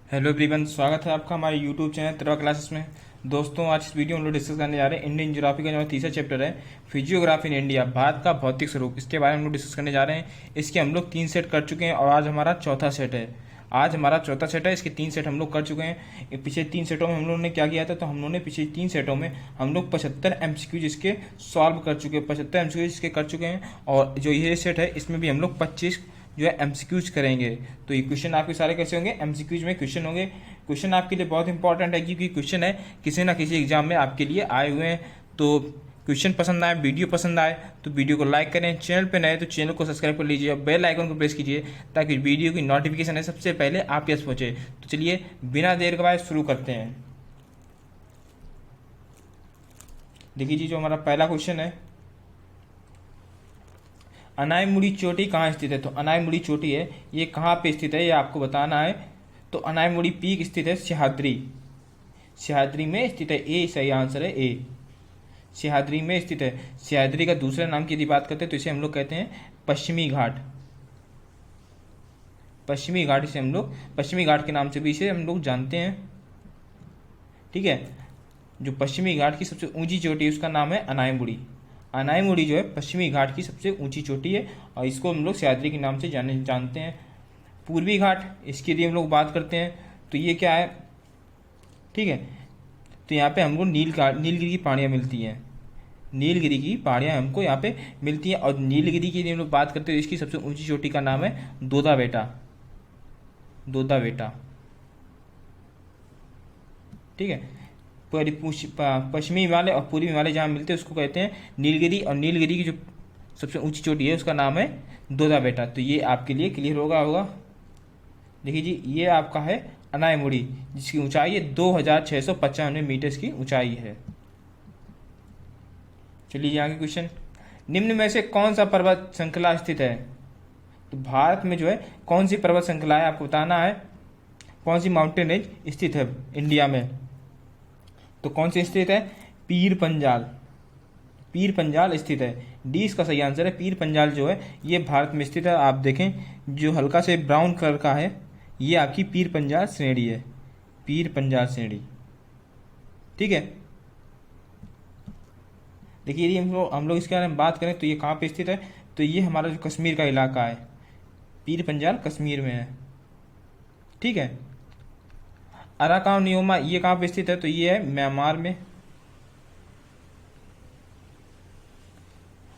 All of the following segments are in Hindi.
हेलो एवरीवन, स्वागत है आपका हमारे यूट्यूब चैनल तरवा क्लासेस में। दोस्तों, आज इस वीडियो में हम लोग डिस्कस करने जा रहे हैं इंडियन ज्योग्राफी का जो तीसरा चैप्टर है फिजियोग्राफी इन इंडिया, भारत का भौतिक स्वरूप। इसके बारे में हम लोग डिस्कस करने जा रहे हैं। इसके हम लोग 3 सेट कर चुके हैं और आज हमारा चौथा सेट है। इसके 3 सेट हम लोग कर चुके हैं। पिछले 3 सेटों में हम लोगों ने क्या किया था, तो हम लोगों ने पिछले 3 सेटों में हम लोग 75 MCQ इसके सॉल्व कर चुके हैं, 75 MCQ इसके कर चुके हैं। और जो ये सेट है इसमें भी हम लोग 25 जो है एमसीक्यूज करेंगे। तो ये क्वेश्चन आपके सारे कैसे होंगे, एमसीक्यूज में क्वेश्चन होंगे। क्वेश्चन आपके लिए बहुत इंपॉर्टेंट है क्योंकि क्वेश्चन है किसी ना किसी एग्जाम में आपके लिए आए हुए हैं। तो क्वेश्चन पसंद आए, वीडियो पसंद आए तो वीडियो को लाइक करें, चैनल पे नए तो चैनल को सब्सक्राइब कर लीजिए और बेल आइकन को प्रेस कीजिए ताकि वीडियो की नोटिफिकेशन है सबसे पहले आप पास पहुंचे। तो चलिए बिना देर के बाद शुरू करते हैं। देखिए जी, जो हमारा पहला क्वेश्चन है, अनायमुड़ी चोटी कहाँ स्थित है। तो अनायमुड़ी चोटी है, ये कहाँ पे स्थित है ये आपको बताना है। तो अनायमुड़ी पीक स्थित है सह्याद्री में स्थित है। ए सही आंसर है, ए सह्याद्री में स्थित है। सह्याद्री का दूसरा नाम की यदि बात करते हैं तो इसे हम लोग कहते हैं पश्चिमी घाट। पश्चिमी घाट इसे हम लोग पश्चिमी घाट के नाम से भी इसे हम लोग जानते हैं। ठीक है, जो पश्चिमी घाट की सबसे ऊंची चोटी है उसका नाम है अनायमुड़ी। अनायमुड़ी जो है पश्चिमी घाट की सबसे ऊंची चोटी है और इसको हम लोग सह्याद्री के नाम से जानते हैं। पूर्वी घाट, इसकी यदि हम लोग बात करते हैं तो ये क्या है, ठीक है, तो यहाँ पे हमको नीलगिरी की पहाड़ियाँ मिलती हैं। नीलगिरी की पहाड़ियाँ हमको यहाँ पे मिलती हैं। और नीलगिरी की यदि हम लोग बात करते हैं तो इसकी सबसे ऊंची चोटी का नाम है दोदा बेटा। ठीक है, पश्चिमी हिमालय और पूर्वी हिमालय जहाँ मिलते हैं उसको कहते हैं नीलगिरी। और नीलगिरी की जो सबसे ऊंची चोटी है उसका नाम है दोदा बेटा। तो ये आपके लिए क्लियर होगा। देखिए जी, ये आपका है अनायमुड़ी जिसकी ऊंचाई है 2695 मीटर की ऊंचाई है। चलिए आगे क्वेश्चन, निम्न में से कौन सा पर्वत श्रृंखला स्थित है। तो भारत में जो है कौन सी पर्वत श्रृंखला है आपको बताना है, कौन सी माउंटेन रेंज स्थित है इंडिया में। तो कौन सी स्थित है, पीर पंजाल स्थित है। डी इसका सही आंसर है। पीर पंजाल जो है ये भारत में स्थित है। आप देखें जो हल्का से ब्राउन कलर का है ये आपकी पीर पंजाल श्रेणी है, पीर पंजाल श्रेणी। ठीक है, देखिए यदि हम लोग इसके बारे में बात करें तो ये कहाँ पे स्थित है, तो ये हमारा जो कश्मीर का इलाका है, पीर पंजाल कश्मीर में है। ठीक है, अराकानयोमा ये कहाँ पे स्थित है, तो ये है म्यांमार में।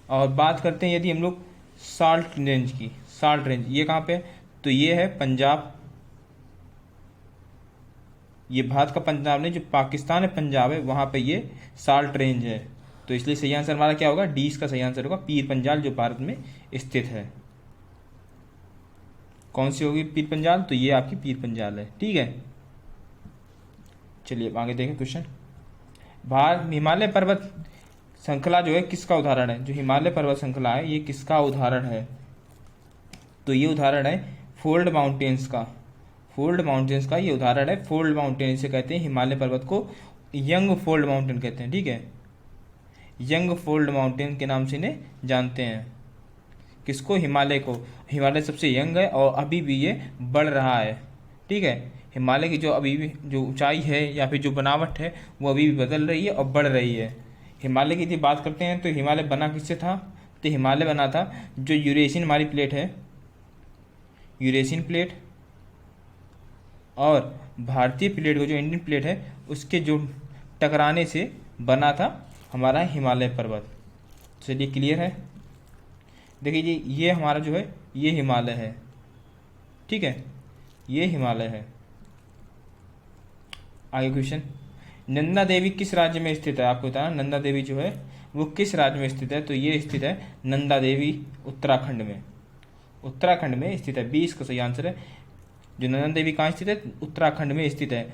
और बात करते हैं यदि हम लोग साल्ट रेंज ये कहाँ पे, तो ये है पंजाब। ये भारत का पंजाब नहीं, जो पाकिस्तान है पंजाब है वहाँ पे ये साल्ट रेंज है। तो इसलिए सही आंसर हमारा क्या होगा, डी इसका सही आंसर होगा, पीर पंजाल जो भारत में स्थित है। कौन सी होगी पीर पंजाल, तो ये आपकी पीर पंजाल है। ठीक है, चलिए आगे देखें क्वेश्चन। हिमालय पर्वत श्रृंखला जो है किसका उदाहरण है। जो हिमालय पर्वत श्रृंखला है ये किसका उदाहरण है, तो ये उदाहरण है फोल्ड माउंटेन्स का ये उदाहरण है। फोल्ड माउंटेन से कहते हैं हिमालय पर्वत को, यंग फोल्ड माउंटेन कहते हैं। ठीक है, यंग फोल्ड माउंटेन के नाम से इन्हें जानते हैं। किसको, हिमालय को। हिमालय सबसे यंग है और अभी भी ये बढ़ रहा है। ठीक है, हिमालय की जो अभी भी जो ऊंचाई है या फिर जो बनावट है वो अभी भी बदल रही है और बढ़ रही है। हिमालय की यदि बात करते हैं तो हिमालय बना किससे था, तो हिमालय बना था जो यूरेशियन हमारी प्लेट है, यूरेशियन प्लेट और भारतीय प्लेट को जो इंडियन प्लेट है उसके जो टकराने से बना था हमारा हिमालय पर्वत। चलिए क्लियर है। देखिए जी, ये हमारा जो है ये हिमालय है। ठीक है, ये हिमालय है। आगे क्वेश्चन, नंदा देवी किस राज्य में स्थित है। आपको बताना नंदा देवी जो है वो किस राज्य में स्थित है, तो ये स्थित है नंदा देवी उत्तराखंड में स्थित है। 20 का सही आंसर है। जो नंदा देवी कहाँ स्थित है, उत्तराखंड में स्थित है।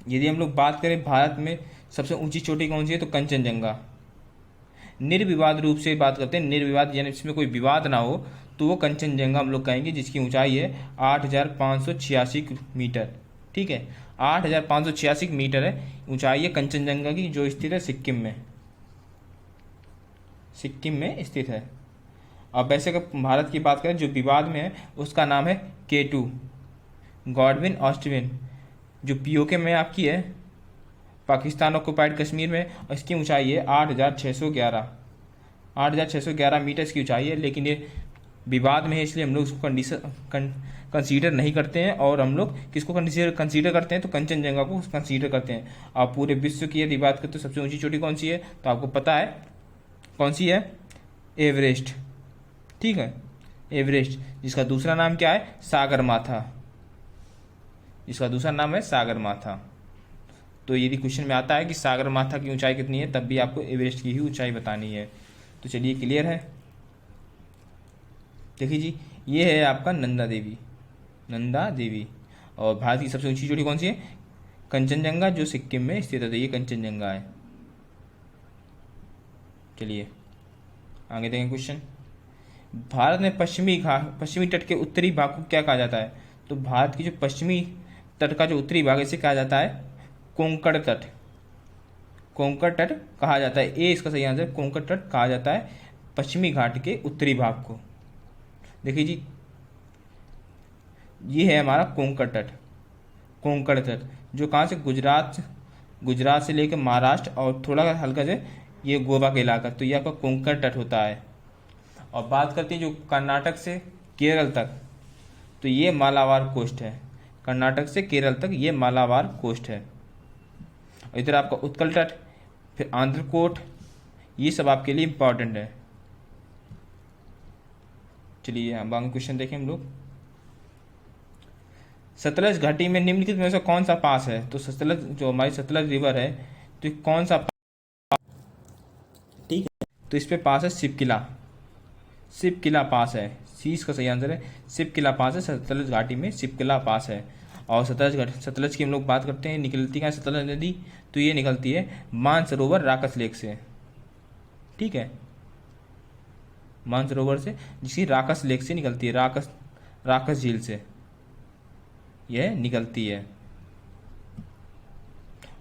यदि हम लोग बात करें भारत में सबसे ऊंची चोटी कौन सी है, तो कंचनजंगा। निर्विवाद रूप से बात करते हैं, निर्विवाद यानी इसमें कोई विवाद ना हो, तो वो कंचनजंगा हम लोग कहेंगे जिसकी ऊंचाई है 8586 मीटर। ठीक है, 8586 मीटर है ऊंचाई है कंचनजंगा की, जो स्थित है सिक्किम में स्थित है। अब वैसे अगर भारत की बात करें जो विवाद में है उसका नाम है K2 गॉडविन ऑस्टिन जो पीओके में आपकी है, पाकिस्तान ऑक्युपाइड कश्मीर में, और इसकी ऊंचाई है 8,611 मीटर इसकी ऊंचाई है। लेकिन ये विवाद में है, इसलिए हम लोग उसको कंसीडर नहीं करते हैं। और हम लोग किसको कंसीडर करते हैं, तो कंचनजंगा को कंसीडर करते हैं। आप पूरे विश्व की यदि बात करते तो सबसे ऊंची चोटी कौन सी है, तो आपको पता है कौन सी है, एवरेस्ट। ठीक है, एवरेस्ट, जिसका दूसरा नाम क्या है, सागरमाथा, जिसका दूसरा नाम है सागरमाथा। तो यदि क्वेश्चन में आता है कि सागरमाथा की ऊंचाई कितनी है, तब भी आपको एवरेस्ट की ही ऊंचाई बतानी है। तो चलिए, क्लियर है। देखिए जी, ये है आपका नंदा देवी, नंदा देवी। और भारत की सबसे ऊंची चोटी कौन सी है, कंचनजंगा, जो सिक्किम में स्थित है। तो ये कंचनजंगा है। चलिए आगे देखें क्वेश्चन। भारत में पश्चिमी तट के उत्तरी भाग को क्या कहा जाता है, तो भारत की जो पश्चिमी तट का जो उत्तरी भाग है इसे कहा जाता है कोंकण तट। कोंकण तट कहा जाता है, ए इसका सही आंसर, कोंकण तट कहा जाता है पश्चिमी घाट के उत्तरी भाग को। देखिए जी, ये है हमारा कोंकण तट। कोंकण तट जो कहाँ से, गुजरात से लेकर महाराष्ट्र और थोड़ा हल्का से ये गोवा का इलाका, तो ये आपका कोंकण तट होता है। और बात करते हैं जो कर्नाटक से केरल तक, तो ये मालाबार कोस्ट है। कर्नाटक से केरल तक ये मालाबार कोस्ट है। और इधर आपका उत्कल तट, फिर आंध्रकोट, ये सब आपके लिए इंपॉर्टेंट है। चलिए अब आगे क्वेश्चन देखें हम लोग। सतलज घाटी में निम्नलिखित में से कौन सा पास है, तो सतलज जो हमारी सतलज रिवर है, तो कौन सा, ठीक है, तो इस पे पास है शिवकिला पास है। सी इसका सही आंसर है, शिवकिला पास है, सतलज घाटी में शिवकिला पास है। और सतलज की हम लोग बात करते हैं, निकलती कहाँ सतलज नदी, तो ये निकलती है मानसरोवर राकस लेक से। ठीक है, मानसरोवर से, जिसकी राकस लेक से निकलती है, राकस झील से यह निकलती है।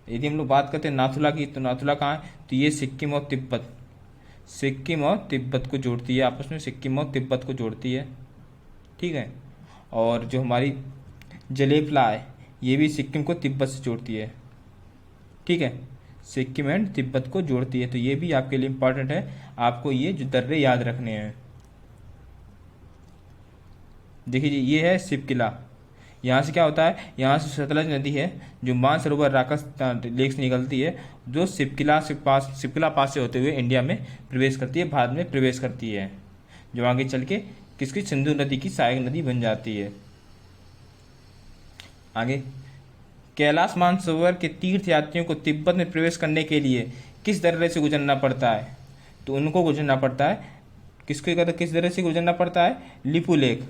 यदि हम लोग बात करते हैं नाथुला की, तो नाथुला कहाँ है, तो ये सिक्किम और तिब्बत को जोड़ती है आपस में, सिक्किम और तिब्बत को जोड़ती है। ठीक है, और जो हमारी जलेपला है, ये भी सिक्किम को तिब्बत से जोड़ती है। ठीक है, सिक्किम एंड तिब्बत को जोड़ती है। तो ये भी आपके लिए इंपॉर्टेंट है, आपको ये जो दर्रे याद रखने हैं। देखिए जी, ये है शिवकिला। यहाँ से क्या होता है, यहाँ से सतलज नदी है जो मानसरोवर राकस लेक से निकलती है, जो शिवकिला पास से होते हुए इंडिया में प्रवेश करती है, भारत में प्रवेश करती है, जो आगे चल के किसकी, सिंधु नदी की सहायक नदी बन जाती है। आगे, कैलाश मानसरोवर के तीर्थ यात्रियों को तिब्बत में प्रवेश करने के लिए किस दर्रे से गुजरना पड़ता है, तो उनको गुजरना पड़ता है, किस दर्रे से गुजरना पड़ता है, लिपू लेक।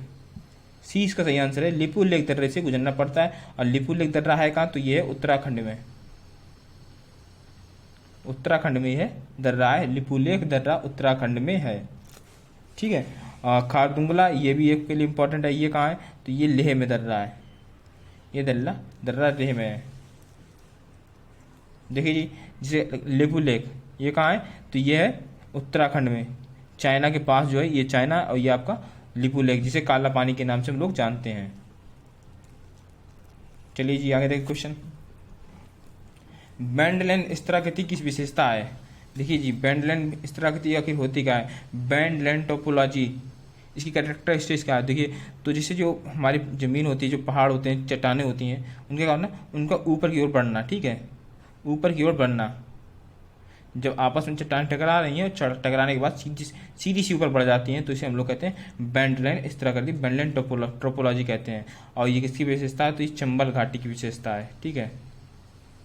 सी इसका सही आंसर है, लिपू लेक दर्रे से गुजरना पड़ता है। और लिपू लेक दर्रा है कहाँ, तो ये है उत्तराखंड में, है दर्रा है, लिपू लेक दर्रा उत्तराखंड में है। ठीक है, खारदुंगला, ये भी एक के लिए इंपॉर्टेंट है, ये कहाँ है, तो ये लेह में दर्रा है, ये दर्रा लेह में है। देखिए जी, जैसे लिपू लेक ये कहाँ है, तो ये है उत्तराखंड में, चाइना के पास जो है, ये चाइना, और ये आपका लिपू लेक, जिसे काला पानी के नाम से हम लोग जानते हैं। चलिए जी आगे देखिए क्वेश्चन। बैंडलैंड स्तराकृति किस विशेषता है, देखिए जी, बैंडलैंड स्तराकृति आखिर होती क्या है, बैंडलैंड टोपोलॉजी, इसकी कैरेक्टरिस्टिक्स क्या है। देखिए, तो जैसे जो हमारी ज़मीन होती है, जो पहाड़ होते हैं, चट्टानें होती हैं, उनके क्या होना, उनका ऊपर की ओर बढ़ना। ठीक है, ऊपर की ओर बढ़ना, जब आपस में चट्टानें टकरा रही हैं, टकराने के बाद सीधी सी ऊपर बढ़ जाती हैं, तो इसे हम लोग कहते हैं बैंडलैंड स्तराकृति, बैंडलैंड टोपोलॉजी कहते हैं। और ये किसकी विशेषता है, तो ये चंबल घाटी की विशेषता है। ठीक है,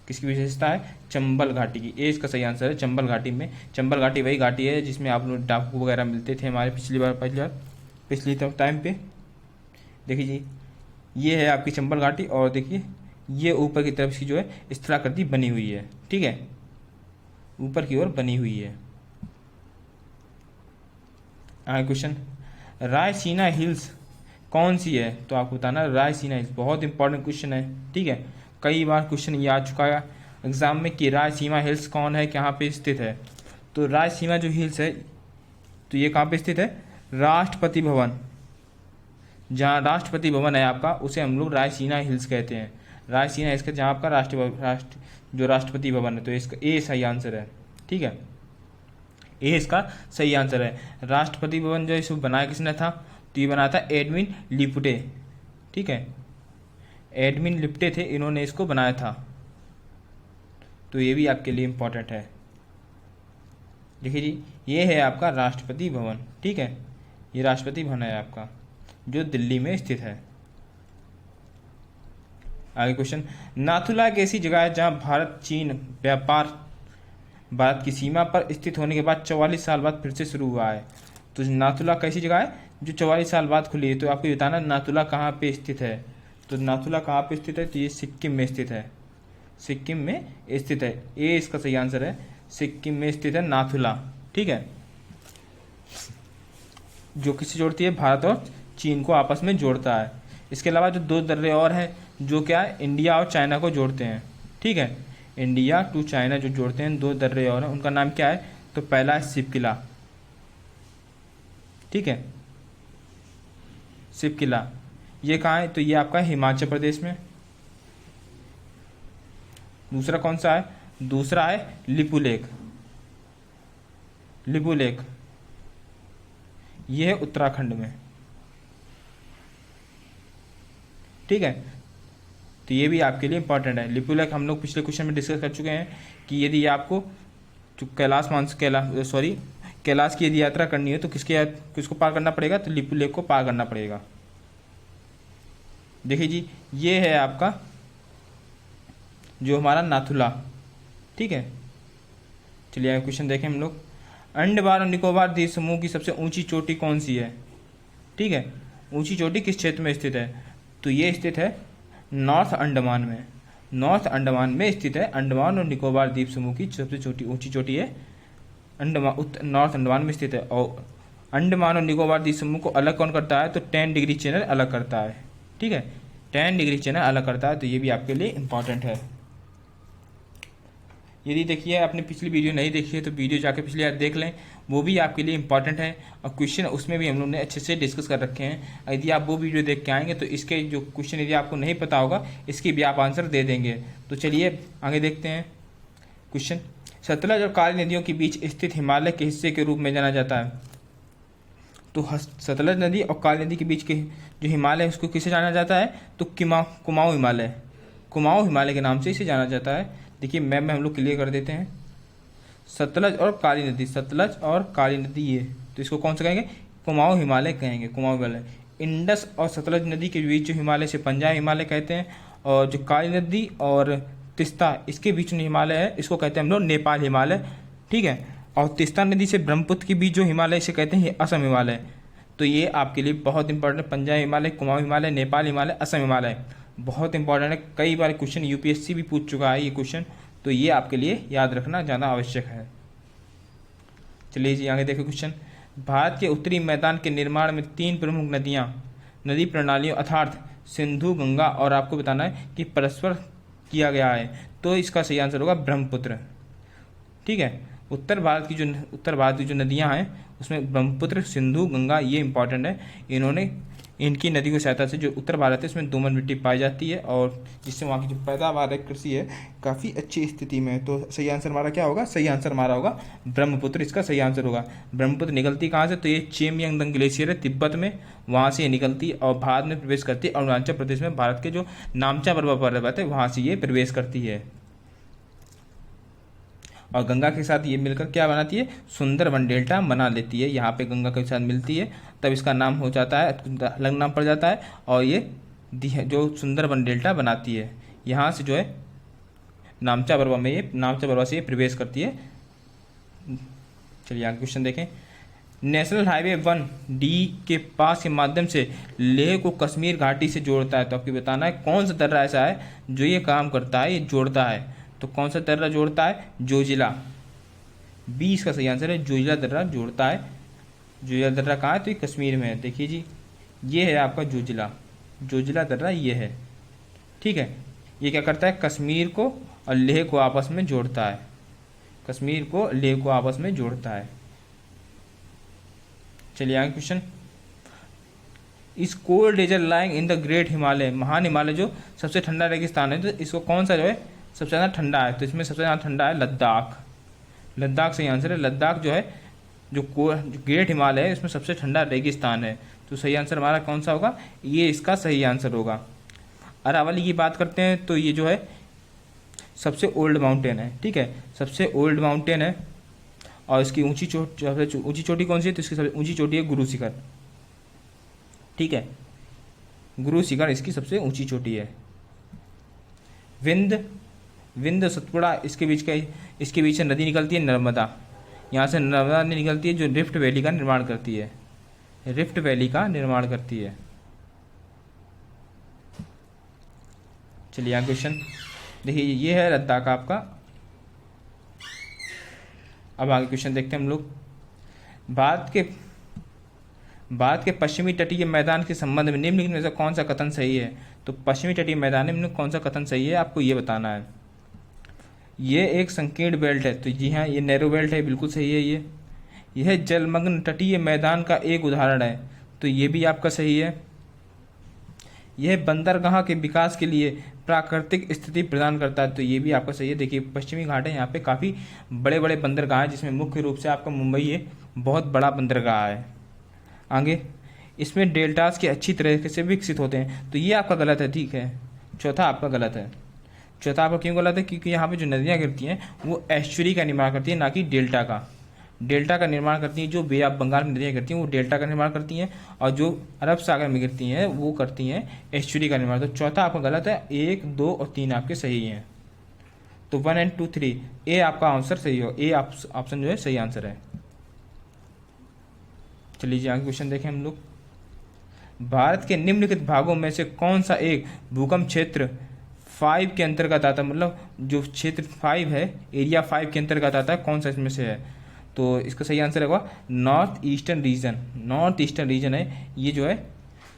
किसकी विशेषता है, चंबल घाटी की। ए इसका सही आंसर है, चंबल घाटी में। चंबल घाटी वही घाटी है जिसमें आप लोग डाकू वगैरह मिलते थे हमारे पिछली टाइम पे। देखिए जी, ये है आपकी चंबल घाटी, और देखिए ये ऊपर की तरफ की जो है स्तराकृति बनी हुई है। ठीक है, ऊपर की ओर बनी हुई है। आगे क्वेश्चन, रायसीना हिल्स कौन सी है, तो आपको बताना रायसीना हिल्स, बहुत इंपॉर्टेंट क्वेश्चन है। ठीक है, कई बार क्वेश्चन ये आ चुका है एग्जाम में कि रायसीना हिल्स कौन है, कहाँ पे स्थित है। तो रायसीना जो हिल्स है, तो ये कहाँ पे स्थित है, राष्ट्रपति भवन, जहाँ राष्ट्रपति भवन है आपका उसे हम लोग रायसीना हिल्स कहते हैं। रायसीना हिल्स का जहाँ आपका जो राष्ट्रपति भवन है, तो इसका ए सही आंसर है। ठीक है, ए इसका सही आंसर है। राष्ट्रपति भवन जो इसको बनाया किसने था, तो ये बनाया था एडविन लिपुटे। ठीक है, एडविन लिप्टे थे, इन्होंने इसको बनाया था। तो ये भी आपके लिए इम्पोर्टेंट है। देखिए जी, ये है आपका राष्ट्रपति भवन। ठीक है, ये राष्ट्रपति भवन है आपका जो दिल्ली में स्थित है। आगे क्वेश्चन, नाथुला एक ऐसी जगह है जहां भारत चीन व्यापार भारत की सीमा पर स्थित होने के बाद 44 साल बाद फिर से शुरू हुआ है। तो नाथुला कैसी जगह है जो 44 साल बाद खुली है। तो आपको बताना नाथुला कहाँ पे स्थित है। तो नाथुला कहाँ पे स्थित है, तो ये सिक्किम में स्थित है। सिक्किम में स्थित है, ये इसका सही आंसर है। सिक्किम में स्थित है नाथुला। ठीक है, जो किससे जोड़ती है, भारत और चीन को आपस में जोड़ता है। इसके अलावा जो दो दर्रे और हैं जो क्या है, इंडिया और चाइना को जोड़ते हैं। ठीक है, इंडिया टू चाइना जो जोड़ते हैं, दो दर्रे और हैं, उनका नाम क्या है, तो पहला है शिव किला। ठीक है, शिव किला ये कहाँ है, तो ये आपका हिमाचल प्रदेश में। दूसरा कौन सा है, दूसरा है लिपू लेक। लिपू लेक ये है उत्तराखंड में। ठीक है, तो ये भी आपके लिए इंपॉर्टेंट है। लिपू लेक हम लोग पिछले क्वेश्चन में डिस्कस कर चुके हैं कि यदि आपको कैलाश की यदि यात्रा करनी है तो किसको पार करना पड़ेगा, तो लिपू लेक को पार करना पड़ेगा। देखिए जी, ये है आपका जो हमारा नाथुला। ठीक है, चलिए आगे क्वेश्चन देखें हम लोग। अंडमान और निकोबार द्वीप समूह की सबसे ऊंची चोटी कौन सी है। ठीक है, ऊंची चोटी किस क्षेत्र में स्थित है, तो ये स्थित है नॉर्थ अंडमान में। नॉर्थ अंडमान में स्थित है। अंडमान और निकोबार द्वीप समूह की सबसे ऊंची चोटी है नॉर्थ अंडमान में स्थित है। और अंडमान और निकोबार द्वीप समूह को अलग कौन करता है, तो 10 डिग्री चैनल अलग करता है। ठीक है, 10 डिग्री चैनल अलग करता है। तो ये भी आपके लिए इंपॉर्टेंट है। यदि देखिए आपने पिछली वीडियो नहीं देखी है तो वीडियो जाके पिछली बार देख लें, वो भी आपके लिए इंपॉर्टेंट है। और क्वेश्चन उसमें भी हम लोग ने अच्छे से डिस्कस कर रखे हैं। यदि आप वो वीडियो देख के आएंगे तो इसके जो क्वेश्चन यदि आपको नहीं पता होगा इसके भी आप आंसर दे देंगे। तो चलिए आगे देखते हैं क्वेश्चन। सतलज और काली नदियों के बीच स्थित हिमालय के हिस्से के रूप में जाना जाता है। तो सतलज नदी और काली नदी के बीच के जो हिमालय है उसको किसे जाना जाता है, तो कुमाऊं हिमालय। कुमाऊं हिमालय के नाम से इसे जाना जाता है। देखिए मैप में हम लोग क्लियर कर देते हैं। सतलज और काली नदी, सतलज और काली नदी ये, तो इसको कौन सा कहेंगे, कुमाऊं हिमालय कहेंगे। कुमाऊं हिमालय। इंडस और सतलज नदी के बीच जो हिमालय से पंजाब हिमालय कहते हैं। और जो काली नदी और तिस्ता इसके बीच में हिमालय है इसको कहते हैं हम लोग नेपाल हिमालय। ठीक है, और तिस्ता नदी से ब्रह्मपुत्र के बीच जो हिमालय इसे कहते हैं असम हिमालय। तो ये आपके लिए बहुत इंपॉर्टेंट, पंजाब हिमालय, कुमाऊं हिमालय, नेपाल हिमालय, असम हिमालय बहुत इंपॉर्टेंट है। कई बार क्वेश्चन यूपीएससी भी पूछ चुका है ये क्वेश्चन, तो ये आपके लिए याद रखना ज़्यादा आवश्यक है। चलिए जी आगे देखो क्वेश्चन। भारत के उत्तरी मैदान के निर्माण में 3 प्रमुख नदी प्रणालियों अर्थात सिंधु, गंगा और आपको बताना है कि परस्पर किया गया है। तो इसका सही आंसर होगा ब्रह्मपुत्र। ठीक है, उत्तर भारत की जो नदियां हैं उसमें ब्रह्मपुत्र, सिंधु, गंगा ये इंपॉर्टेंट है। इनकी नदी की सहायता से जो उत्तर भारत है इसमें दोमट मिट्टी पाई जाती है और जिससे वहाँ की जो पैदावार है कृषि है काफ़ी अच्छी स्थिति में है। तो सही आंसर हमारा क्या होगा, सही आंसर हमारा होगा ब्रह्मपुत्र, इसका सही आंसर होगा। ब्रह्मपुत्र निकलती कहाँ से, तो ये चेमयांगदंग ग्लेशियर है तिब्बत में, वहाँ से ये निकलती और भारत में प्रवेश करती है। अरुणाचल प्रदेश में भारत के जो नामचा पर्वत है वहाँ से ये प्रवेश करती है और गंगा के साथ ये मिलकर क्या बनाती है, सुंदरबन डेल्टा बना लेती है। यहाँ पे गंगा के साथ मिलती है तब इसका नाम हो जाता है, अलग नाम पड़ जाता है और ये जो सुंदरबन डेल्टा बनाती है यहाँ से जो है नामचा पर्वत से ये प्रवेश करती है। चलिए आगे क्वेश्चन देखें। नेशनल हाईवे 1D के पास के माध्यम से लेह को कश्मीर घाटी से जोड़ता है। तो आपको बताना है कौन सा दर्रा ऐसा है जो ये काम करता है, ये जोड़ता है। तो कौन सा दर्रा जोड़ता है, जोजिला। 20 का सही आंसर है, जोजिला दर्रा जोड़ता है। जोजिला दर्रा कहाँ है, तो ये कश्मीर में है। देखिए जी ये है आपका जोजिला दर्रा ये है। ठीक है, ये क्या करता है, कश्मीर को और लेह को आपस में जोड़ता है। कश्मीर को लेह को आपस में जोड़ता है। चलिए आगे क्वेश्चन। इस cold desert lying in the great Himalaya, महान हिमालय जो सबसे ठंडा रेगिस्तान है, तो इसको कौन सा जो है सबसे ज़्यादा ठंडा है, तो इसमें सबसे ज़्यादा ठंडा है लद्दाख। लद्दाख सही आंसर है। लद्दाख जो है जो ग्रेट हिमालय है इसमें सबसे ठंडा रेगिस्तान है, तो सही आंसर हमारा कौन सा होगा, ये इसका सही आंसर होगा। अरावली की बात करते हैं तो ये जो है सबसे ओल्ड माउंटेन है, ठीक है, सबसे ओल्ड माउंटेन है। और इसकी ऊंची चोटी कौन सी है, तो इसकी सबसे ऊंची चोटी है गुरु शिखर, ठीक है, गुरु शिखर इसकी सबसे ऊंची चोटी है। विंध्य सतपुड़ा इसके बीच से नदी निकलती है नर्मदा, यहाँ से नर्मदा नदी निकलती है जो रिफ्ट वैली का निर्माण करती है, रिफ्ट वैली का निर्माण करती है। चलिए यहाँ क्वेश्चन देखिए, ये है लद्दाख आपका। अब आगे क्वेश्चन देखते हैं हम लोग। भारत के पश्चिमी तटीय मैदान के संबंध में निम्नलिखित में से कौन सा कथन सही है, तो पश्चिमी तटीय मैदान में कौन सा कथन सही है आपको ये बताना है। ये एक संकीर्ण बेल्ट है, तो जी हाँ ये नैरो बेल्ट है, बिल्कुल सही है। यह जलमग्न तटीय मैदान का एक उदाहरण है, तो ये भी आपका सही है। यह बंदरगाह के विकास के लिए प्राकृतिक स्थिति प्रदान करता है, तो ये भी आपका सही है। देखिए पश्चिमी घाट है, यहाँ पे काफ़ी बड़े बड़े बंदरगाह हैं, जिसमें मुख्य रूप से आपका मुंबई ये बहुत बड़ा बंदरगाह है। आगे इसमें डेल्टास के अच्छी तरीके से विकसित होते हैं, तो ये आपका गलत है, ठीक है, चौथा आपका गलत है। चौथा आपका क्यों गलत है, क्योंकि यहाँ पे जो नदियाँ गिरती हैं वो एस्चुरी का निर्माण करती है, ना कि डेल्टा का। डेल्टा का निर्माण करती हैं जो बे ऑफ बंगाल में नदियाँ गिरती हैं वो डेल्टा का निर्माण करती हैं, और जो अरब सागर में गिरती हैं वो करती हैं एस्चुरी का निर्माण। तो चौथा आपका गलत है, 1, 2 और 3 आपके सही हैं। तो 1 और 2, 3 ए आपका आंसर सही हो, ए ऑप्शन जो है सही आंसर है। चलिए आगे क्वेश्चन देखें हम लोग। भारत के निम्नलिखित भागों में से कौन सा एक भूकंप क्षेत्र 5 के अंतर्गत आता है, मतलब जो क्षेत्र 5 है, एरिया 5 के अंतर्गत आता है, कौन सा इसमें से है, तो इसका सही आंसर होगा north eastern region. North eastern region है ये जो है,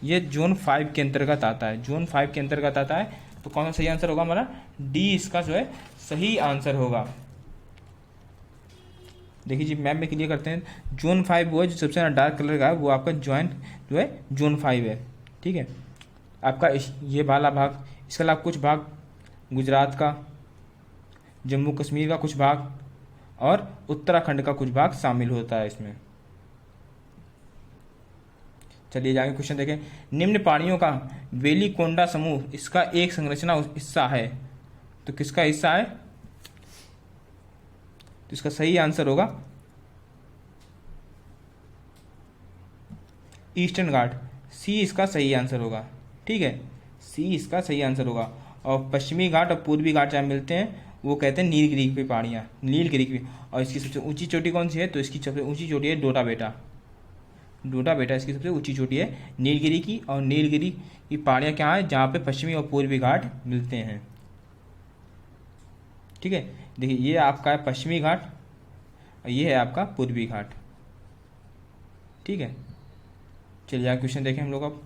ये जोन 5 के अंतर्गत आता है, जोन 5 के अंतर्गत आता है। तो कौन सा सही आंसर होगा हमारा, डी इसका जो है सही आंसर होगा। देखिए जी मैप में क्लियर करते हैं, जोन 5 वो है जो सबसे ज़्यादा डार्क कलर का है, वो आपका जो है जोन 5 है, ठीक है। आपका ये वाला भाग, इसके अलावा कुछ भाग गुजरात का, जम्मू कश्मीर का कुछ भाग और उत्तराखंड का कुछ भाग शामिल होता है इसमें। चलिए जाके क्वेश्चन देखें। निम्न प्राणियों का वेलिकोंडा समूह इसका एक संरचना हिस्सा है, तो किसका हिस्सा है, तो इसका सही आंसर होगा ईस्टर्न घाट, सी इसका सही आंसर होगा, ठीक है, सी इसका सही आंसर होगा। और पश्चिमी घाट और पूर्वी घाट जहाँ मिलते हैं वो कहते हैं नीलगिरी पे पहाड़ियाँ, नीलगिरी पे। और इसकी सबसे ऊंची चोटी कौन सी है, तो इसकी सबसे ऊंची चोटी है डोडा बेटा, डोडा बेटा इसकी सबसे ऊंची चोटी है नीलगिरी की। और नीलगिरी की पहाड़ियाँ क्या है, जहाँ पे पश्चिमी और पूर्वी घाट मिलते हैं, ठीक है। देखिए ये आपका है पश्चिमी घाट और ये है आपका पूर्वी घाट, ठीक है। चलिए आगे क्वेश्चन देखें हम लोग। अब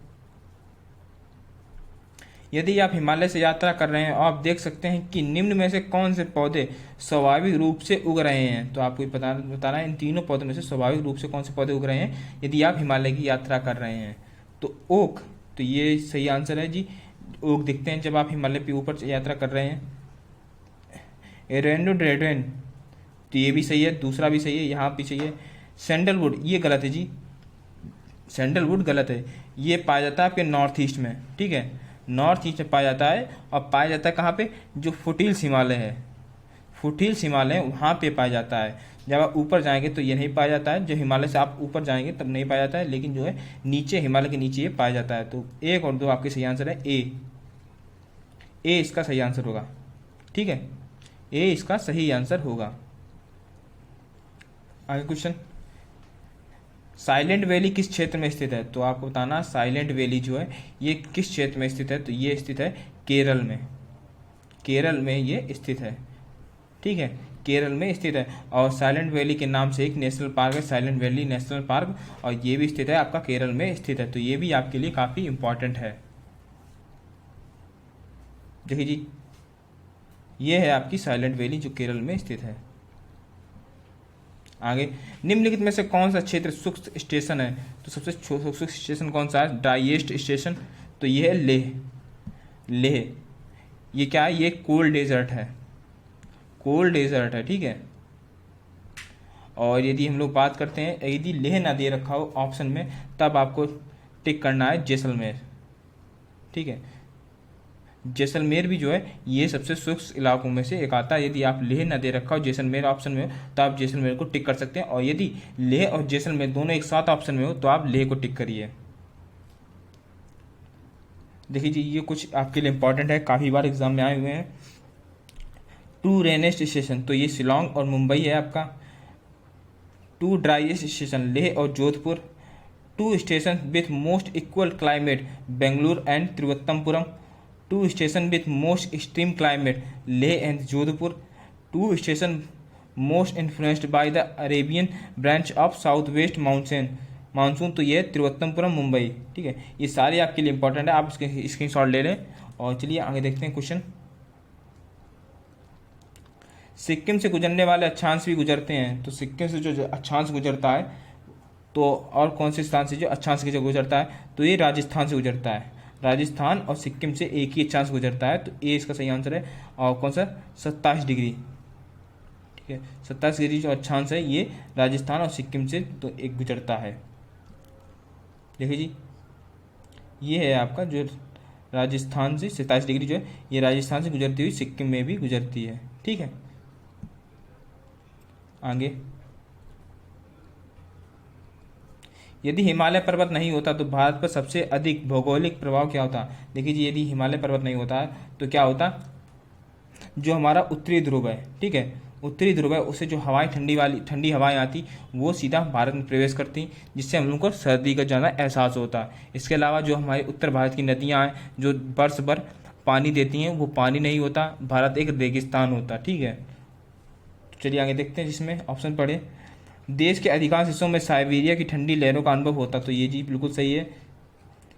यदि आप हिमालय से यात्रा कर रहे हैं और आप देख सकते हैं कि निम्न में से कौन से पौधे स्वाभाविक रूप से उग रहे हैं, तो आपको बताना है इन तीनों पौधों में से स्वाभाविक रूप से कौन से पौधे उग रहे हैं यदि आप हिमालय की यात्रा कर रहे हैं। तो ओक, तो ये सही आंसर है जी, ओक दिखते हैं जब आप हिमालय के ऊपर यात्रा कर रहे हैं। एरेंडोडेंड्रन, तो ये भी सही है, दूसरा भी सही है, यहाँ भी सही है। सैंडलवुड ये गलत है जी, सैंडलवुड गलत है, ये पाया जाता है आपके नॉर्थ ईस्ट में, ठीक है, नॉर्थ ईस्ट में पाया जाता है। और पाया जाता है कहाँ पे, जो फुटील्स हिमालय है, फुटील्स हिमालय वहाँ पे पाया जाता है। जब आप ऊपर जाएंगे तो ये नहीं पाया जाता है, जब हिमालय से आप ऊपर जाएंगे तब नहीं पाया जाता है, लेकिन जो है नीचे हिमालय के नीचे ये पाया जाता है। तो 1 और 2 आपके सही आंसर है, ए इसका सही आंसर होगा, ठीक है, ए इसका सही आंसर होगा। आगे क्वेश्चन, साइलेंट वैली किस क्षेत्र में स्थित है, तो आपको बताना साइलेंट वैली जो है ये किस क्षेत्र में स्थित है, तो ये स्थित है केरल में, केरल में ये स्थित है, ठीक है, केरल में स्थित है। और साइलेंट वैली के नाम से एक नेशनल पार्क है, साइलेंट वैली नेशनल पार्क, और ये भी स्थित है आपका केरल में स्थित है। तो ये भी आपके लिए काफ़ी इंपॉर्टेंट है। देखिए जी ये है आपकी साइलेंट वैली जो केरल में स्थित है। आगे, निम्नलिखित में से कौन सा क्षेत्र शुष्क स्टेशन है? तो सबसे शुष्क स्टेशन कौन सा है? ड्राइएस्ट स्टेशन, तो ये है लेह। लेह ये क्या है? ये कोल्ड डेजर्ट है, कोल्ड डेजर्ट है, ठीक है। और यदि हम लोग बात करते हैं, यदि लेह ना दे रखा हो ऑप्शन में, तब आपको टिक करना है जैसलमेर, ठीक है। जैसलमेर भी जो है ये सबसे शुष्क इलाकों में से एक आता है। यदि आप लेह ना दे रखा हो जैसलमेर ऑप्शन में हो तो आप जैसलमेर को टिक कर सकते हैं, और यदि लेह और जैसलमेर दोनों एक साथ ऑप्शन में हो तो आप लेह को टिक करिए। देखिए जी, ये कुछ आपके लिए इंपॉर्टेंट है, काफ़ी बार एग्जाम में आए हुए हैं। टू रेनेस्ट स्टेशन, तो ये शिलोंग और मुंबई है आपका। टू ड्राइएस्ट स्टेशन, लेह और Jodhpur. Two station with most equal climate, Bengaluru and Thiruvananthapuram. Two station with most extreme climate, Leh and Jodhpur. Two station most influenced by the Arabian branch of south west monsoon, तो ये त्रिवत्तमपुरम मुंबई, ठीक है। ये सारे आपके लिए इंपॉर्टेंट है, आप इसके स्क्रीनशॉट ले लें। और चलिए आगे देखते हैं क्वेश्चन। सिक्किम से गुजरने वाले अक्षांश भी गुजरते हैं, तो सिक्किम से जो अक्षांश गुजरता है, तो और कौन से स्थान से जो अक्षांश की जगह गुजरता है? तो ये राजस्थान से गुजरता है। राजस्थान और सिक्किम से एक ही अक्षांश गुजरता है, तो ये इसका सही आंसर है। और कौन सा? 27 डिग्री, ठीक है। 27 डिग्री जो अक्षांश है ये राजस्थान और सिक्किम से तो एक गुजरता है। देखिए जी, ये है आपका जो राजस्थान से 27 डिग्री जो है ये राजस्थान से गुजरती हुई सिक्किम में भी गुजरती है, ठीक है। आगे, यदि हिमालय पर्वत नहीं होता तो भारत पर सबसे अधिक भौगोलिक प्रभाव क्या होता? देखिए जी, यदि हिमालय पर्वत नहीं होता है तो क्या होता? जो हमारा उत्तरी ध्रुव है, ठीक है, उत्तरी ध्रुव है, उससे जो हवाएं ठंडी हवाएं आती वो सीधा भारत में प्रवेश करती, जिससे हम लोग को सर्दी का ज़्यादा एहसास होता है। इसके अलावा जो हमारे उत्तर भारत की नदियाँ हैं जो बरस भर पानी देती हैं, वो पानी नहीं होता, भारत एक रेगिस्तान होता, ठीक है। तो चलिए आगे देखते हैं, जिसमें ऑप्शन पढ़े। देश के अधिकांश हिस्सों में साइबेरिया की ठंडी लहरों का अनुभव होता, तो ये जी बिल्कुल सही है।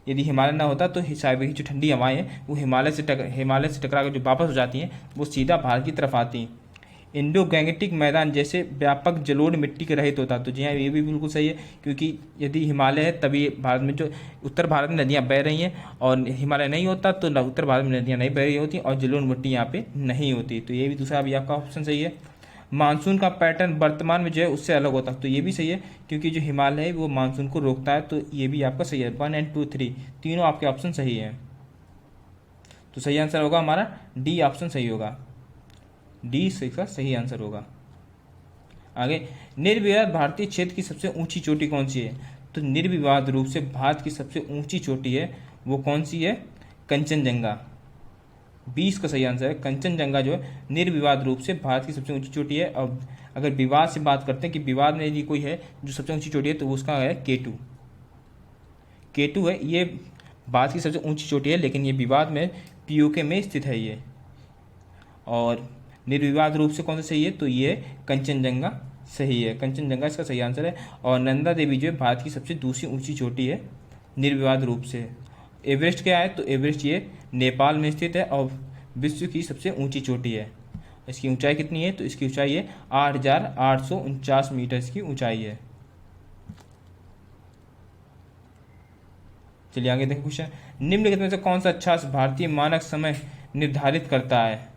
यदि हिमालय ना होता तो साइबेरिया की जो ठंडी हवाएं हैं वो हिमालय से टकरा कर जो वापस हो जाती हैं वो सीधा भारत की तरफ आती हैं। इंडो गैंगेटिक मैदान जैसे व्यापक जलोढ़ मिट्टी के रहित होता, तो जी हाँ, ये भी बिल्कुल सही है, क्योंकि यदि हिमालय है तभी भारत में जो उत्तर भारत में नदियाँ बह रही हैं, और हिमालय नहीं होता तो उत्तर भारत में नदियाँ नहीं बह रही होती और जलोढ़ मिट्टी यहाँ पे नहीं होती, तो ये भी दूसरा भी आपका ऑप्शन सही है। मानसून का पैटर्न वर्तमान में जो है उससे अलग होता है, तो ये भी सही है, क्योंकि जो हिमालय है वो मानसून को रोकता है, तो ये भी आपका सही है। 1 और 2 3 तीनों आपके ऑप्शन सही है, तो सही आंसर होगा हमारा डी ऑप्शन सही होगा, डी इसका सही आंसर होगा। आगे, निर्विवाद भारतीय क्षेत्र की सबसे ऊंची चोटी कौन सी है? तो निर्विवाद रूप से भारत की सबसे ऊंची चोटी है वो कौन सी है? कंचनजंगा, 20 का सही आंसर है। कंचनजंगा जो है निर्विवाद रूप से भारत की सबसे ऊंची चोटी है। और अगर विवाद से बात करते हैं कि विवाद में यदि कोई है जो सबसे ऊंची चोटी है तो उसका है K2। K2 है, ये भारत की सबसे ऊंची चोटी है, लेकिन ये विवाद में POK में स्थित है ये। और निर्विवाद रूप से कौन सा सही है? तो ये कंचनजंगा सही है, कंचनजंगा इसका सही आंसर है। और नंदा देवी जो है भारत की सबसे दूसरी ऊंची चोटी है निर्विवाद रूप से। एवरेस्ट क्या है? तो एवरेस्ट ये नेपाल में स्थित है और विश्व की सबसे ऊंची चोटी है। इसकी ऊंचाई कितनी है? तो इसकी ऊंचाई है 8,849 मीटर इसकी ऊंचाई है। चलिए आगे देखें क्वेश्चन। निम्नलिखित में से कौन सा अक्षांश भारतीय मानक समय निर्धारित करता है?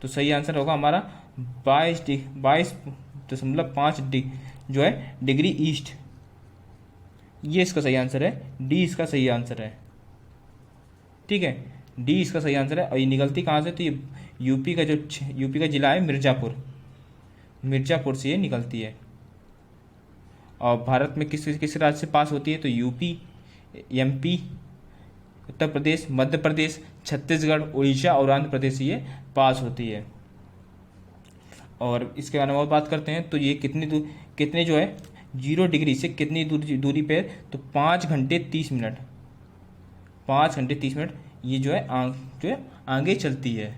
तो सही आंसर होगा हमारा 22.5 जो है डिग्री ईस्ट, ये इसका सही आंसर है। डी इसका सही आंसर है, ठीक है, डी इसका सही आंसर है। और ये निकलती कहाँ से? तो ये यूपी का जिला है मिर्जापुर से ये निकलती है। और भारत में किस राज्य से पास होती है? तो यूपी, MP, उत्तर प्रदेश, मध्य प्रदेश, छत्तीसगढ़, उड़ीसा और आंध्र प्रदेश से ये पास होती है। और इसके बारे में और बात करते हैं, तो ये कितने जो है 0 डिग्री से कितनी दूरी पे? तो 5 घंटे 30 मिनट, 5 घंटे 30 मिनट ये जो है आगे चलती है।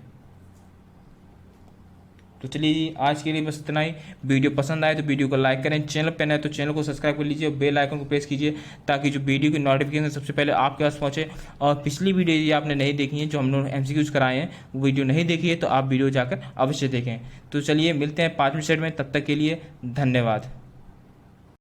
तो चलिए आज के लिए बस इतना ही। वीडियो पसंद आए तो वीडियो को लाइक करें, चैनल पर नए तो चैनल को सब्सक्राइब कर लीजिए और बेल आइकन को प्रेस कीजिए ताकि जो वीडियो की नोटिफिकेशन सबसे पहले आपके पास पहुंचे। और पिछली वीडियो यदि आपने नहीं देखी है, जो हम लोग MCQs कराए हैं, वो वीडियो नहीं देखी है तो आप वीडियो जाकर अवश्य देखें। तो चलिए मिलते हैं 5वें सेट में, तब तक के लिए धन्यवाद।